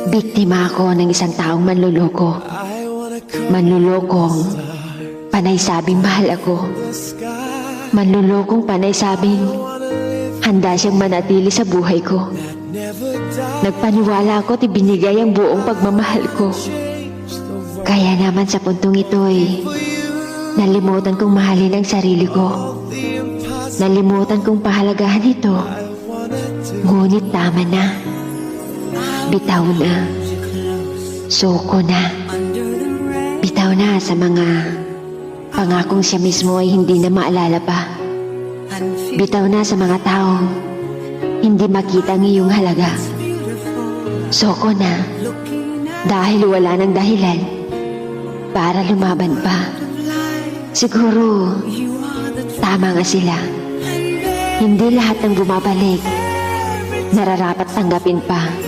Biktima ako ng isang taong manluloko. Manlulokong panay sabing mahal ako. Manlulokong panay sabing handa siyang manatili sa buhay ko. Nagpaniwala ako at ibinigay ang buong pagmamahal ko. Kaya naman sa puntong ito'y nalimutan kong mahalin ang sarili ko. Nalimutan kong pahalagahan ito. Ngunit tama na. Bitaw na. Suko na. Bitaw na sa mga pangakong siya mismo ay hindi na maalala pa. Bitaw na sa mga taong hindi makita ang iyong halaga. Suko na. Dahil wala ng dahilan para lumaban pa. Siguro tama nga sila. Hindi lahat ng bumabalik nararapat tanggapin pa.